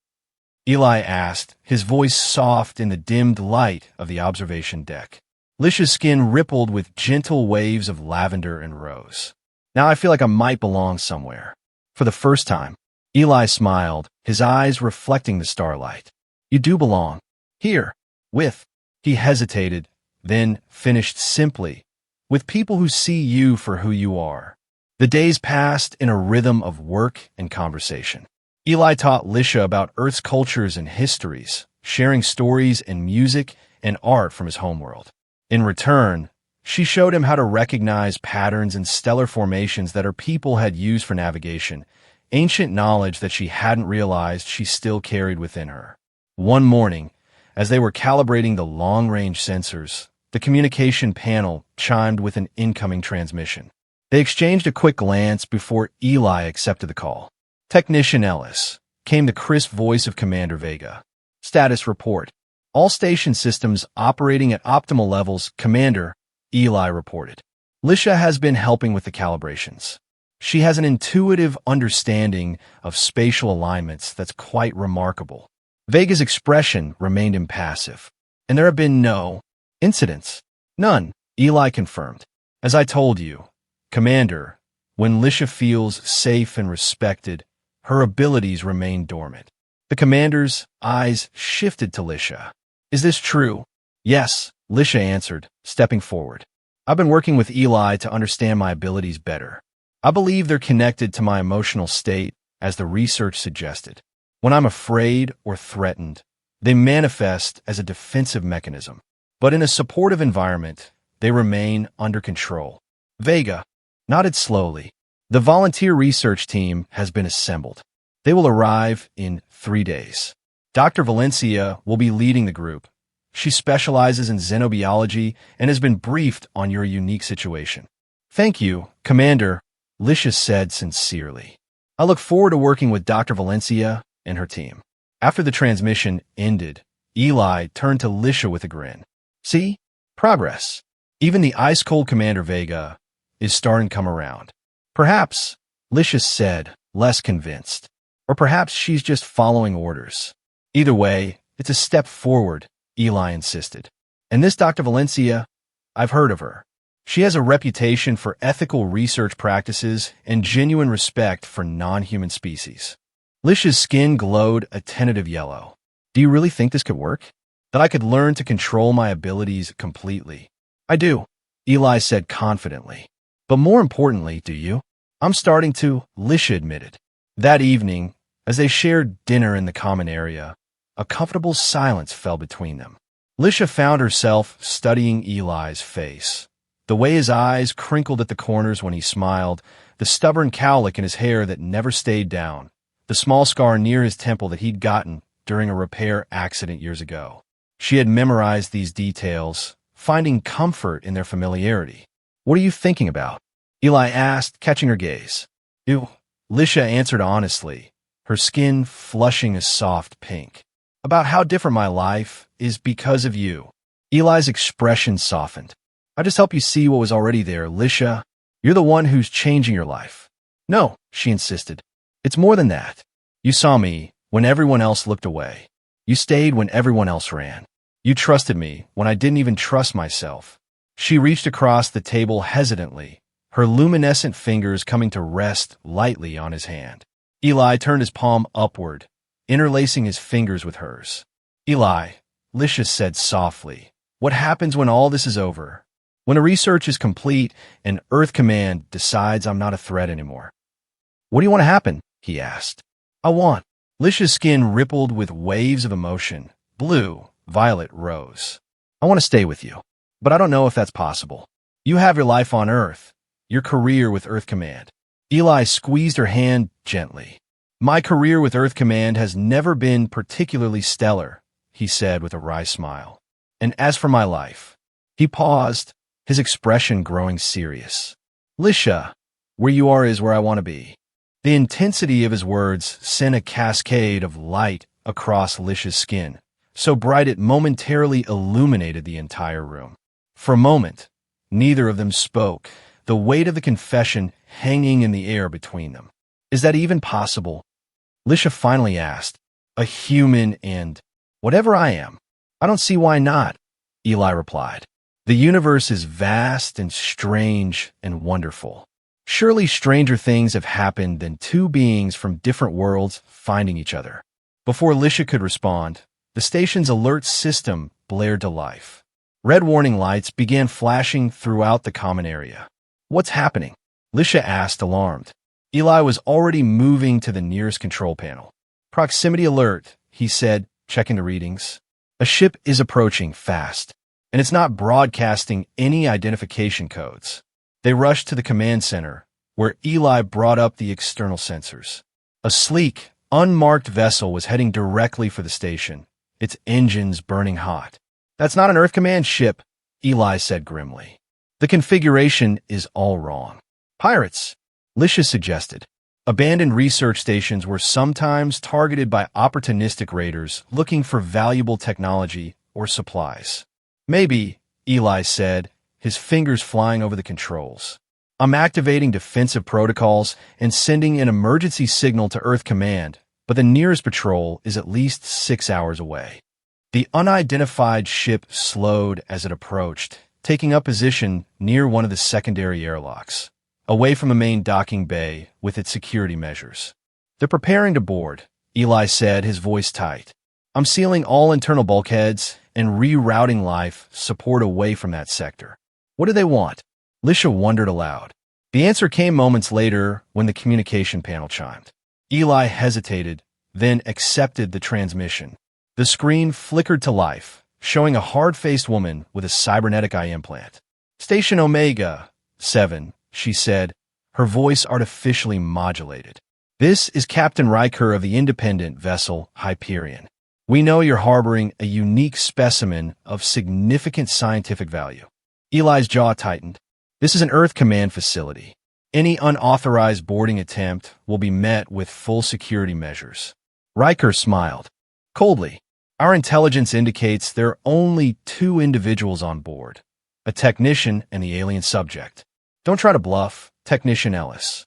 Eli asked, his voice soft in the dimmed light of the observation deck. Lisha's skin rippled with gentle waves of lavender and rose. "Now I feel like I might belong somewhere." For the first time, Eli smiled, his eyes reflecting the starlight. "You do belong. Here. With—" He hesitated, then finished simply, "with people who see you for who you are." The days passed in a rhythm of work and conversation. Eli taught Lisha about Earth's cultures and histories, sharing stories and music and art from his homeworld. In return, she showed him how to recognize patterns in stellar formations that her people had used for navigation, ancient knowledge that she hadn't realized she still carried within her. One morning, as they were calibrating the long-range sensors, the communication panel chimed with an incoming transmission. They exchanged a quick glance before Eli accepted the call. "Technician Ellis," came the crisp voice of Commander Vega. "Status report. All station systems operating at optimal levels, Commander," Eli reported. "Lisha has been helping with the calibrations. She has an intuitive understanding of spatial alignments that's quite remarkable." Vega's expression remained impassive. "And there have been no incidents." "None," Eli confirmed. "As I told you, Commander, when Lisha feels safe and respected, her abilities remain dormant." The commander's eyes shifted to Lisha. "Is this true?" "Yes," Lisha answered, stepping forward. "I've been working with Eli to understand my abilities better. I believe they're connected to my emotional state, as the research suggested. When I'm afraid or threatened, they manifest as a defensive mechanism. But in a supportive environment, they remain under control." Vega nodded slowly. "The volunteer research team has been assembled. They will arrive in 3 days. Dr. Valencia will be leading the group. She specializes in xenobiology and has been briefed on your unique situation." "Thank you, Commander," Lisha said sincerely. "I look forward to working with Dr. Valencia and her team." After the transmission ended, Eli turned to Lisha with a grin. "See? Progress. Even the ice-cold Commander Vega is starting to come around." "Perhaps," Lisha said, less convinced. "Or perhaps she's just following orders." "Either way, it's a step forward," Eli insisted. "And this Dr. Valencia, I've heard of her. She has a reputation for ethical research practices and genuine respect for non-human species." Lisha's skin glowed a tentative yellow. "Do you really think this could work? That I could learn to control my abilities completely?" "I do," Eli said confidently. "But more importantly, do you?" "I'm starting to," Lisha admitted. That evening, as they shared dinner in the common area, a comfortable silence fell between them. Lisha found herself studying Eli's face. The way his eyes crinkled at the corners when he smiled, the stubborn cowlick in his hair that never stayed down, the small scar near his temple that he'd gotten during a repair accident years ago. She had memorized these details, finding comfort in their familiarity. "What are you thinking about?" Eli asked, catching her gaze. "You," Lisha answered honestly, her skin flushing a soft pink. "About how different my life is because of you." Eli's expression softened. "I just help you see what was already there, Lisha. You're the one who's changing your life." "No," she insisted. "It's more than that. You saw me when everyone else looked away. You stayed when everyone else ran. You trusted me when I didn't even trust myself." She reached across the table hesitantly, her luminescent fingers coming to rest lightly on his hand. Eli turned his palm upward, interlacing his fingers with hers. "Eli," Lisha said softly, "what happens when all this is over? When the research is complete and Earth Command decides I'm not a threat anymore?" "What do you want to happen?" he asked. "I want—" Lisha's skin rippled with waves of emotion, blue, violet, rose. "I want to stay with you. But I don't know if that's possible. You have your life on Earth, your career with Earth Command." Eli squeezed her hand gently. "My career with Earth Command has never been particularly stellar," he said with a wry smile. And as for my life, he paused, his expression growing serious. Lisha, where you are is where I want to be. The intensity of his words sent a cascade of light across Lisha's skin, so bright it momentarily illuminated the entire room. For a moment, neither of them spoke, the weight of the confession hanging in the air between them. Is that even possible? Lisha finally asked. A human and whatever I am. I don't see why not, Eli replied. The universe is vast and strange and wonderful. Surely stranger things have happened than two beings from different worlds finding each other. Before Lisha could respond, the station's alert system blared to life. Red warning lights began flashing throughout the common area. What's happening? Lisha asked, alarmed. Eli was already moving to the nearest control panel. Proximity alert, he said, checking the readings. A ship is approaching fast, and it's not broadcasting any identification codes. They rushed to the command center, where Eli brought up the external sensors. A sleek, unmarked vessel was heading directly for the station, its engines burning hot. That's not an Earth Command ship, Eli said grimly. The configuration is all wrong. Pirates, Lisha suggested. Abandoned research stations were sometimes targeted by opportunistic raiders looking for valuable technology or supplies. Maybe, Eli said, his fingers flying over the controls. I'm activating defensive protocols and sending an emergency signal to Earth Command, but the nearest patrol is at least 6 hours away. The unidentified ship slowed as it approached, taking up position near one of the secondary airlocks, away from the main docking bay with its security measures. They're preparing to board, Eli said, his voice tight. I'm sealing all internal bulkheads and rerouting life support away from that sector. What do they want? Lisha wondered aloud. The answer came moments later when the communication panel chimed. Eli hesitated, then accepted the transmission. The screen flickered to life, showing a hard-faced woman with a cybernetic eye implant. Station Omega 7, she said, her voice artificially modulated. This is Captain Riker of the independent vessel Hyperion. We know you're harboring a unique specimen of significant scientific value. Eli's jaw tightened. This is an Earth Command facility. Any unauthorized boarding attempt will be met with full security measures. Riker smiled. Coldly, our intelligence indicates there are only 2 individuals on board, a technician and the alien subject. Don't try to bluff, Technician Ellis.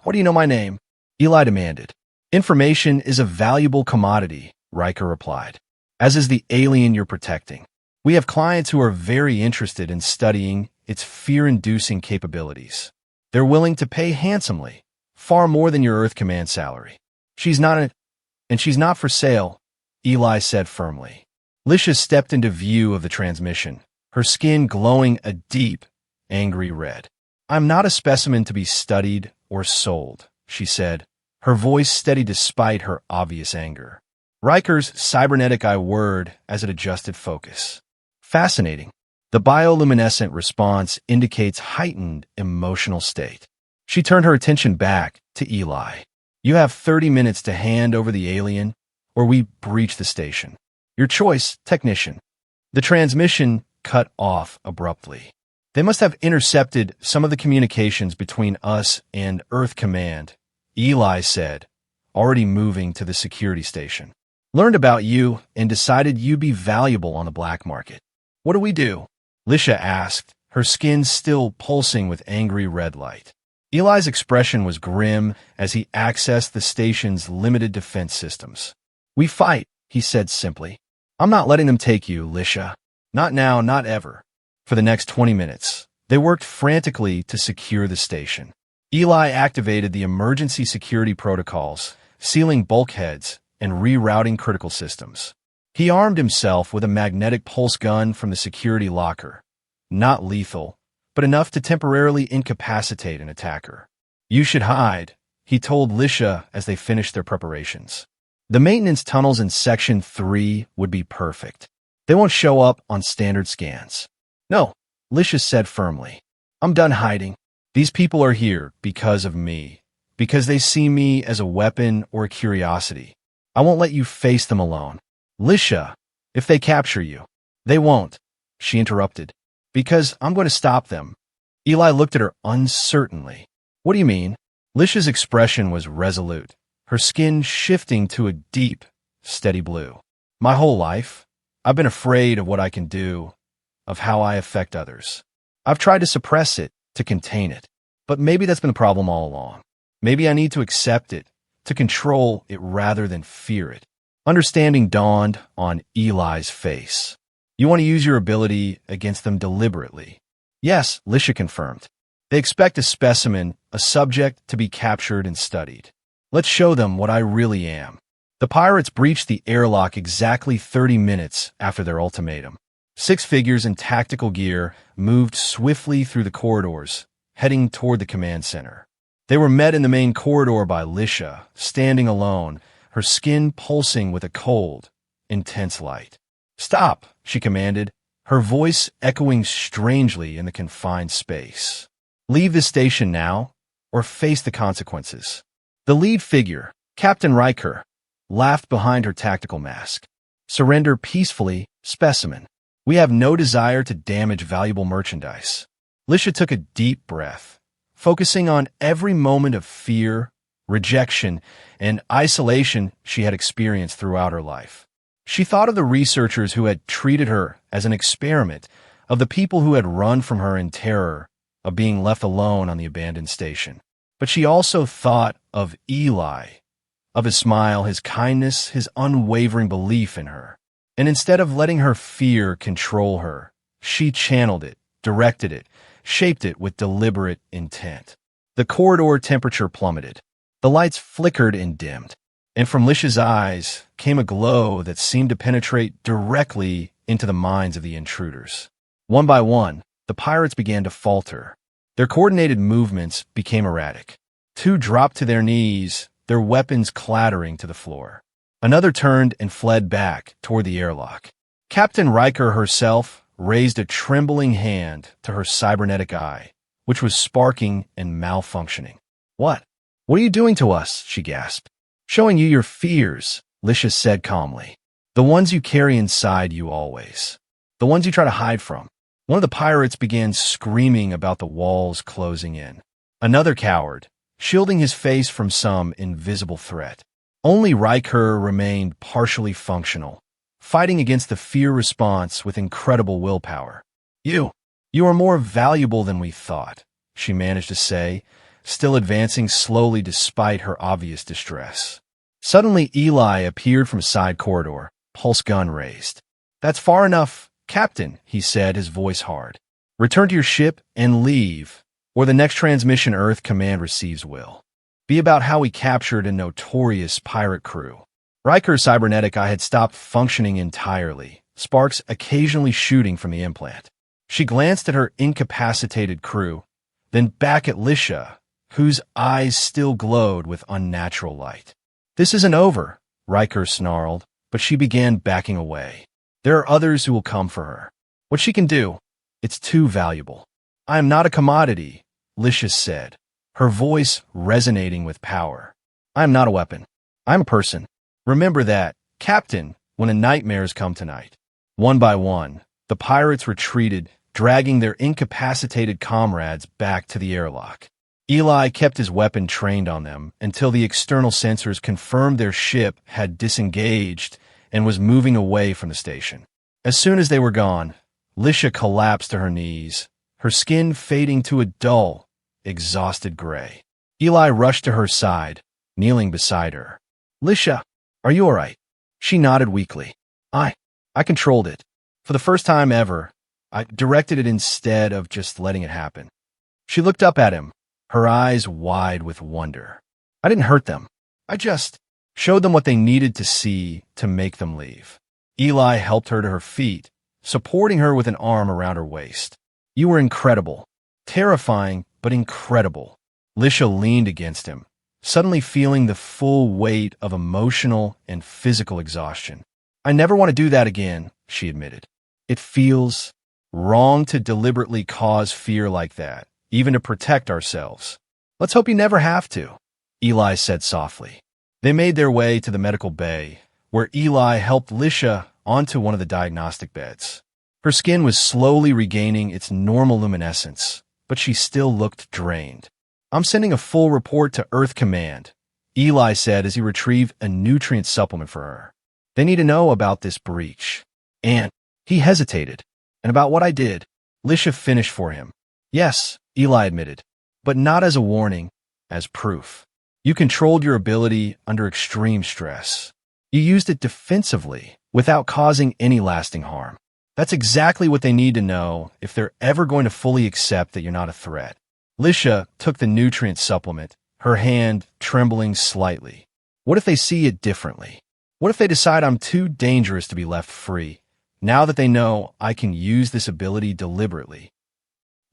What do you know my name? Eli demanded. Information is a valuable commodity, Riker replied, as is the alien you're protecting. We have clients who are very interested in studying its fear-inducing capabilities. They're willing to pay handsomely, far more than your Earth Command salary. She's not for sale, Eli said firmly. Lisha stepped into view of the transmission, her skin glowing a deep, angry red. I'm not a specimen to be studied or sold, she said, her voice steady despite her obvious anger. Riker's cybernetic eye whirred as it adjusted focus. Fascinating. The bioluminescent response indicates heightened emotional state. She turned her attention back to Eli. You have 30 minutes to hand over the alien, or we breach the station. Your choice, technician. The transmission cut off abruptly. They must have intercepted some of the communications between us and Earth Command, Eli said, already moving to the security station. Learned about you and decided you'd be valuable on the black market. What do we do? Lisha asked, her skin still pulsing with angry red light. Eli's expression was grim as he accessed the station's limited defense systems. We fight, he said simply. I'm not letting them take you, Lisha. Not now, not ever. For the next 20 minutes, they worked frantically to secure the station. Eli activated the emergency security protocols, sealing bulkheads and rerouting critical systems. He armed himself with a magnetic pulse gun from the security locker. Not lethal, but enough to temporarily incapacitate an attacker. You should hide, he told Lisha as they finished their preparations. The maintenance tunnels in Section 3 would be perfect. They won't show up on standard scans. No, Lisha said firmly. I'm done hiding. These people are here because of me, because they see me as a weapon or a curiosity. I won't let you face them alone. Lisha, If they capture you. They won't, she interrupted. Because I'm going to stop them. Eli looked at her uncertainly. What do you mean? Lisha's expression was resolute, her skin shifting to a deep, steady blue. My whole life, I've been afraid of what I can do, of how I affect others. I've tried to suppress it, to contain it. But maybe that's been the problem all along. Maybe I need to accept it, to control it rather than fear it. Understanding dawned on Eli's face. You want to use your ability against them deliberately. Yes, Lisha confirmed. They expect a specimen, a subject, to be captured and studied. Let's show them what I really am. The pirates breached the airlock exactly 30 minutes after their ultimatum. 6 figures in tactical gear moved swiftly through the corridors, heading toward the command center. They were met in the main corridor by Lisha, standing alone, her skin pulsing with a cold, intense light. Stop, she commanded, her voice echoing strangely in the confined space. Leave the station now, or face the consequences. The lead figure, Captain Riker, laughed behind her tactical mask. Surrender peacefully, specimen. We have no desire to damage valuable merchandise. Lisha took a deep breath, focusing on every moment of fear, rejection, and isolation she had experienced throughout her life. She thought of the researchers who had treated her as an experiment, of the people who had run from her in terror of being left alone on the abandoned station. But she also thought of Eli, of his smile, his kindness, his unwavering belief in her. And instead of letting her fear control her, she channeled it, directed it, shaped it with deliberate intent. The corridor temperature plummeted. The lights flickered and dimmed. And from Lisha's eyes came a glow that seemed to penetrate directly into the minds of the intruders. One by one, the pirates began to falter. Their coordinated movements became erratic. 2 dropped to their knees, their weapons clattering to the floor. Another turned and fled back toward the airlock. Captain Riker herself raised a trembling hand to her cybernetic eye, which was sparking and malfunctioning. What? What are you doing to us? She gasped. Showing you your fears, Lisha said calmly. The ones you carry inside you always. The ones you try to hide from. One of the pirates began screaming about the walls closing in. Another cowered, shielding his face from some invisible threat. Only Riker remained partially functional, fighting against the fear response with incredible willpower. You are more valuable than we thought, she managed to say, still advancing slowly despite her obvious distress. Suddenly, Eli appeared from a side corridor, pulse gun raised. That's far enough, Captain, he said, his voice hard. Return to your ship and leave, or the next transmission Earth Command receives will be about how we captured a notorious pirate crew. Riker's cybernetic eye had stopped functioning entirely, sparks occasionally shooting from the implant. She glanced at her incapacitated crew, then back at Lisha, whose eyes still glowed with unnatural light. This isn't over, Riker snarled, but she began backing away. There are others who will come for her. What she can do, it's too valuable. I am not a commodity, Lisha said, her voice resonating with power. I am not a weapon. I am a person. Remember that, Captain, when the nightmares come tonight. One by one, the pirates retreated, dragging their incapacitated comrades back to the airlock. Eli kept his weapon trained on them until the external sensors confirmed their ship had disengaged and was moving away from the station. As soon as they were gone, Lisha collapsed to her knees, her skin fading to a dull, exhausted gray. Eli rushed to her side, kneeling beside her. Lisha, are you all right? She nodded weakly. I controlled it. For the first time ever, I directed it instead of just letting it happen. She looked up at him, her eyes wide with wonder. I didn't hurt them. I just showed them what they needed to see to make them leave. Eli helped her to her feet, supporting her with an arm around her waist. You were incredible. Terrifying, but incredible. Lisha leaned against him, suddenly feeling the full weight of emotional and physical exhaustion. I never want to do that again, she admitted. It feels wrong to deliberately cause fear like that, even to protect ourselves. Let's hope you never have to, Eli said softly. They made their way to the medical bay, where Eli helped Lisha onto one of the diagnostic beds. Her skin was slowly regaining its normal luminescence, but she still looked drained. "I'm sending a full report to Earth Command," Eli said as he retrieved a nutrient supplement for her. "They need to know about this breach." And he hesitated. "And about what I did," Lisha finished for him. "Yes," Eli admitted, "but not as a warning, as proof. You controlled your ability under extreme stress. You used it defensively, without causing any lasting harm. That's exactly what they need to know if they're ever going to fully accept that you're not a threat." Lisha took the nutrient supplement, her hand trembling slightly. "What if they see it differently? What if they decide I'm too dangerous to be left free, now that they know I can use this ability deliberately?"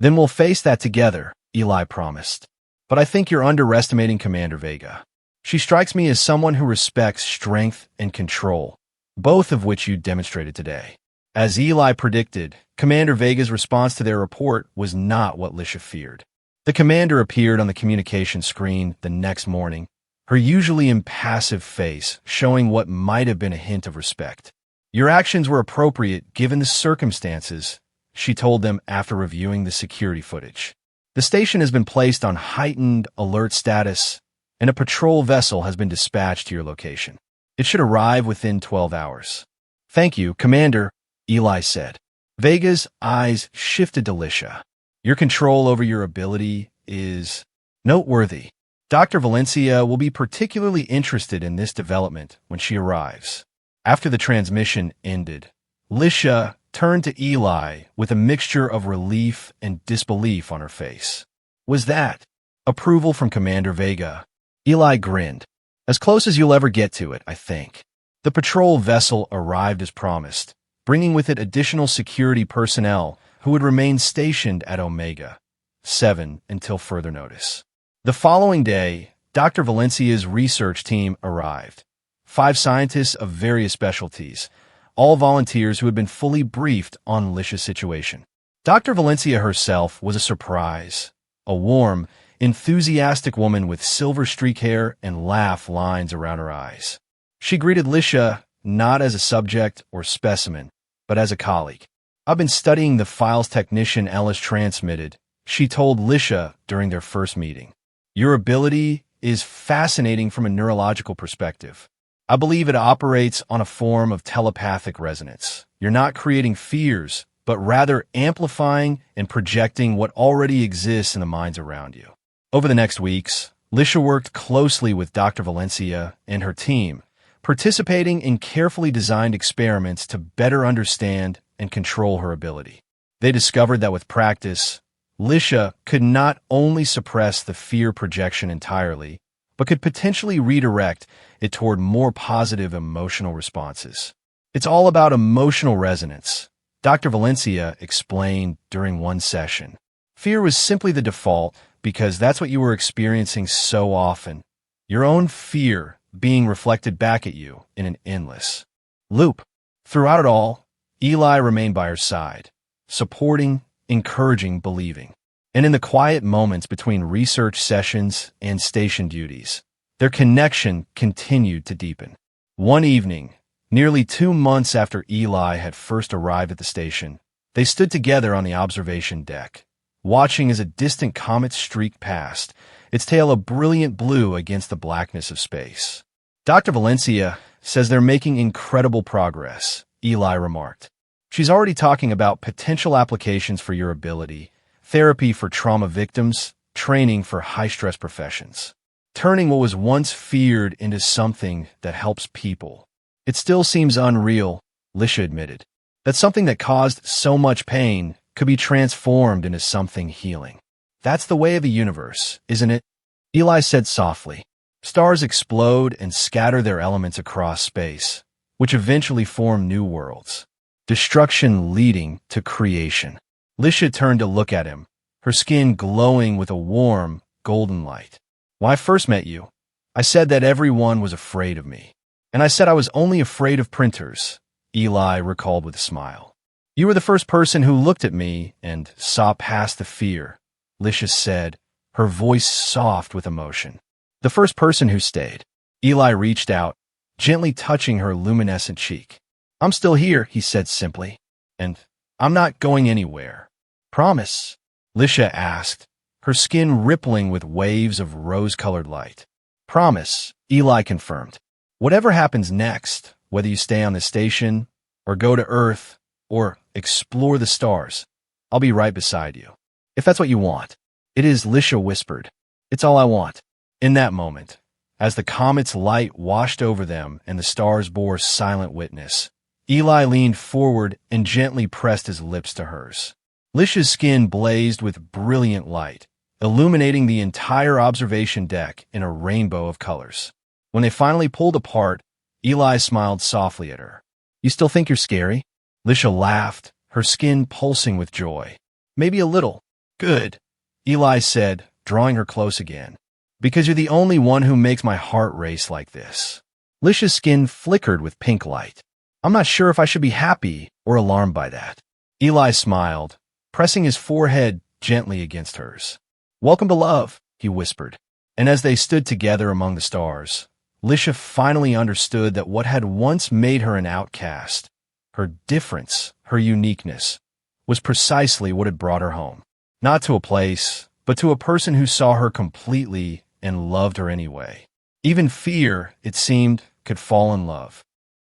"Then we'll face that together," Eli promised. "But I think you're underestimating Commander Vega. She strikes me as someone who respects strength and control, both of which you demonstrated today." As Eli predicted, Commander Vega's response to their report was not what Lisha feared. The commander appeared on the communication screen the next morning, her usually impassive face showing what might have been a hint of respect. "Your actions were appropriate given the circumstances," she told them after reviewing the security footage. "The station has been placed on heightened alert status, and a patrol vessel has been dispatched to your location. It should arrive within 12 hours. "Thank you, Commander," Eli said. Vega's eyes shifted to Lisha. "Your control over your ability is noteworthy. Dr. Valencia will be particularly interested in this development when she arrives." After the transmission ended, Lisha turned to Eli with a mixture of relief and disbelief on her face. "Was that approval from Commander Vega?" Eli grinned. "As close as you'll ever get to it, I think." The patrol vessel arrived as promised, bringing with it additional security personnel who would remain stationed at Omega 7 until further notice. The following day, Dr. Valencia's research team arrived. 5 scientists of various specialties, all volunteers who had been fully briefed on Lisha's situation. Dr. Valencia herself was a surprise, a warm, enthusiastic woman with silver streak hair and laugh lines around her eyes. She greeted Lisha not as a subject or specimen, but as a colleague. "I've been studying the files technician Ellis transmitted," she told Lisha during their first meeting. "Your ability is fascinating from a neurological perspective. I believe it operates on a form of telepathic resonance. You're not creating fears, but rather amplifying and projecting what already exists in the minds around you." Over the next weeks, Lisha worked closely with Dr. Valencia and her team, participating in carefully designed experiments to better understand and control her ability. They discovered that with practice, Lisha could not only suppress the fear projection entirely, but could potentially redirect it toward more positive emotional responses. "It's all about emotional resonance," Dr. Valencia explained during one session. "Fear was simply the default because that's what you were experiencing so often. Your own fear being reflected back at you in an endless loop." Throughout it all, Eli remained by her side, supporting, encouraging, believing. And in the quiet moments between research sessions and station duties, their connection continued to deepen. One evening, nearly 2 months after Eli had first arrived at the station, they stood together on the observation deck, watching as a distant comet streaked past, its tail a brilliant blue against the blackness of space. "Dr. Valencia says they're making incredible progress," Eli remarked. "She's already talking about potential applications for your ability, therapy for trauma victims, training for high-stress professions, turning what was once feared into something that helps people." "It still seems unreal," Lisha admitted, "that something that caused so much pain could be transformed into something healing. That's the way of the universe, isn't it?" Eli said softly. "Stars explode and scatter their elements across space, which eventually form new worlds. Destruction leading to creation." Lisha turned to look at him, her skin glowing with a warm, golden light. "When I first met you, I said that everyone was afraid of me. And I said I was only afraid of printers," Eli recalled with a smile. "You were the first person who looked at me and saw past the fear," Lisha said, her voice soft with emotion. "The first person who stayed." Eli reached out, gently touching her luminescent cheek. I'm still here, he said simply. And I'm not going anywhere. Promise? Lisha asked, her skin rippling with waves of rose-colored light. Promise, Eli confirmed. Whatever happens next, whether you stay on the station, or go to Earth, or explore the stars, I'll be right beside you. If that's what you want. It is, Lisha whispered. It's all I want. In that moment, as the comet's light washed over them and the stars bore silent witness, Eli leaned forward and gently pressed his lips to hers. Lisha's skin blazed with brilliant light, illuminating the entire observation deck in a rainbow of colors. When they finally pulled apart, Eli smiled softly at her. You still think you're scary? Lisha laughed, her skin pulsing with joy. Maybe a little. Good, Eli said, drawing her close again. Because you're the only one who makes my heart race like this. Lisha's skin flickered with pink light. I'm not sure if I should be happy or alarmed by that. Eli smiled, pressing his forehead gently against hers. Welcome to love, he whispered. And as they stood together among the stars, Lisha finally understood that what had once made her an outcast, her difference, her uniqueness, was precisely what had brought her home. Not to a place, but to a person who saw her completely and loved her anyway. Even fear, it seemed, could fall in love.